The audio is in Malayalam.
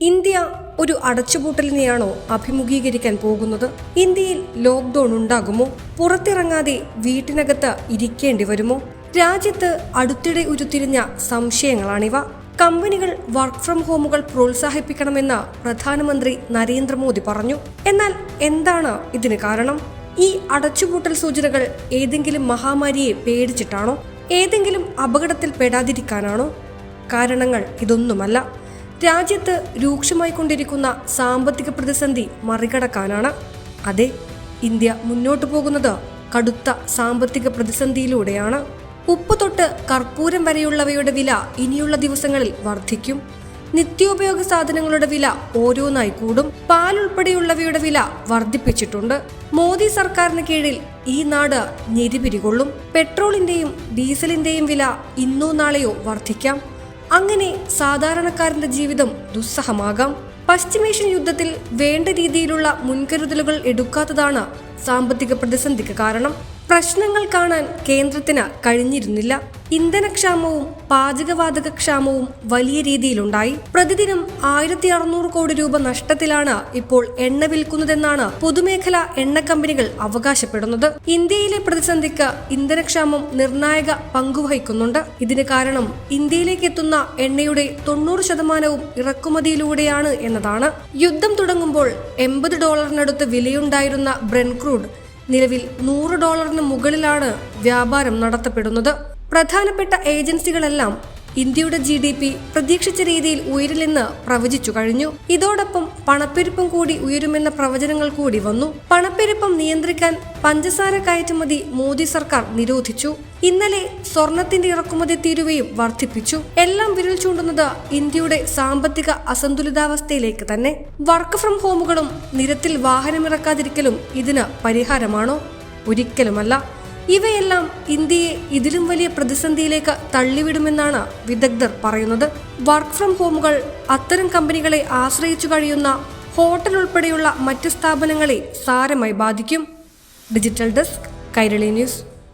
ഇന്ത്യ ഒരു അടച്ചുപൂട്ടലിനെയാണോ അഭിമുഖീകരിക്കാൻ പോകുന്നത്? ഇന്ത്യയിൽ ലോക്ക്ഡൌൺ ഉണ്ടാകുമോ? പുറത്തിറങ്ങാതെ വീട്ടിനകത്ത് ഇരിക്കേണ്ടി വരുമോ? രാജ്യത്ത് അടുത്തിടെ ഉരുത്തിരിഞ്ഞ സംശയങ്ങളാണിവ. കമ്പനികൾ വർക്ക് ഫ്രം ഹോമുകൾ പ്രോത്സാഹിപ്പിക്കണമെന്ന് പ്രധാനമന്ത്രി നരേന്ദ്രമോദി പറഞ്ഞു. എന്നാൽ എന്താണ് ഇതിന് കാരണം? ഈ അടച്ചുപൂട്ടൽ സൂചനകൾ ഏതെങ്കിലും മഹാമാരിയെ പേടിച്ചിട്ടാണോ? ഏതെങ്കിലും അപകടത്തിൽ പെടാതിരിക്കാനാണോ? കാരണങ്ങൾ ഇതൊന്നുമല്ല. രാജ്യത്ത് രൂക്ഷമായിക്കൊണ്ടിരിക്കുന്ന സാമ്പത്തിക പ്രതിസന്ധി മറികടക്കാനാണ്. അതെ, ഇന്ത്യ മുന്നോട്ടു പോകുന്നത് കടുത്ത സാമ്പത്തിക പ്രതിസന്ധിയിലൂടെയാണ്. ഉപ്പ് തൊട്ട് കർപ്പൂരം വരെയുള്ളവയുടെ വില ഇനിയുള്ള ദിവസങ്ങളിൽ വർദ്ധിക്കും. നിത്യോപയോഗ സാധനങ്ങളുടെ വില ഓരോന്നായി കൂടും. പാൽ ഉൾപ്പെടെയുള്ളവയുടെ വില വർദ്ധിപ്പിച്ചിട്ടുണ്ട്. മോദി സർക്കാരിന് കീഴിൽ ഈ നാട് ഞെരിപിരികൊള്ളും. പെട്രോളിന്റെയും ഡീസലിന്റെയും വില ഇന്നോ നാളെയോ വർദ്ധിക്കാം. അങ്ങനെ സാധാരണക്കാരന്റെ ജീവിതം ദുസ്സഹമാകാം. പശ്ചിമേഷ്യൻ യുദ്ധത്തിൽ വേണ്ട രീതിയിലുള്ള മുൻകരുതലുകൾ എടുക്കാത്തതാണ് സാമ്പത്തിക പ്രതിസന്ധിക്ക് കാരണം. പ്രശ്നങ്ങൾ കാണാൻ കേന്ദ്രത്തിന് കഴിഞ്ഞിരുന്നില്ല. ഇന്ധനക്ഷാമവും പാചകവാതക ക്ഷാമവും വലിയ രീതിയിലുണ്ടായി. പ്രതിദിനം 1600 കോടി രൂപ നഷ്ടത്തിലാണ് ഇപ്പോൾ എണ്ണ വിൽക്കുന്നതെന്നാണ് പൊതുമേഖലാ എണ്ണ കമ്പനികൾ അവകാശപ്പെടുന്നത്. ഇന്ത്യയിലെ പ്രതിസന്ധിക്ക് ഇന്ധനക്ഷാമം നിർണായക പങ്കുവഹിക്കുന്നുണ്ട്. ഇതിന് കാരണം ഇന്ത്യയിലേക്ക് എത്തുന്ന എണ്ണയുടെ 90% ഇറക്കുമതിയിലൂടെയാണ് എന്നതാണ്. യുദ്ധം തുടങ്ങുമ്പോൾ $80 വിലയുണ്ടായിരുന്ന ബ്രെന്റ് ക്രൂഡ് നിലവിൽ $100 മുകളിലാണ് വ്യാപാരം നടത്തപ്പെടുന്നത്. പ്രധാനപ്പെട്ട ഏജൻസികളെല്ലാം ഇന്ത്യയുടെ GDP പ്രതീക്ഷിച്ച രീതിയിൽ ഉയരില്ലെന്ന് പ്രവചിച്ചു കഴിഞ്ഞു. ഇതോടൊപ്പം പണപ്പെരുപ്പം കൂടി ഉയരുമെന്ന പ്രവചനങ്ങൾ കൂടി വന്നു. പണപ്പെരുപ്പം നിയന്ത്രിക്കാൻ പഞ്ചസാര കയറ്റുമതി മോദി സർക്കാർ നിരോധിച്ചു. ഇന്നലെ സ്വർണത്തിന്റെ ഇറക്കുമതി തീരുവയും വർദ്ധിപ്പിച്ചു. എല്ലാം വിരൽ ചൂണ്ടുന്നത് ഇന്ത്യയുടെ സാമ്പത്തിക അസന്തുലിതാവസ്ഥയിലേക്ക് തന്നെ. വർക്ക് ഫ്രം ഹോമുകളും നിരത്തിൽ വാഹനമിറക്കാതിരിക്കലും ഇതിന് പരിഹാരമാണോ? ഒരിക്കലുമല്ല. ഇവയെല്ലാം ഇന്ത്യയെ ഇതിലും വലിയ പ്രതിസന്ധിയിലേക്ക് തള്ളിവിടുമെന്നാണ് വിദഗ്ധർ പറയുന്നത്. വർക്ക് ഫ്രം ഹോമുകൾ അത്തരം കമ്പനികളെ ആശ്രയിച്ചു കഴിയുന്ന ഹോട്ടൽ ഉൾപ്പെടെയുള്ള മറ്റ് സ്ഥാപനങ്ങളെ സാരമായി ബാധിക്കും. Digital desk, Kairali news.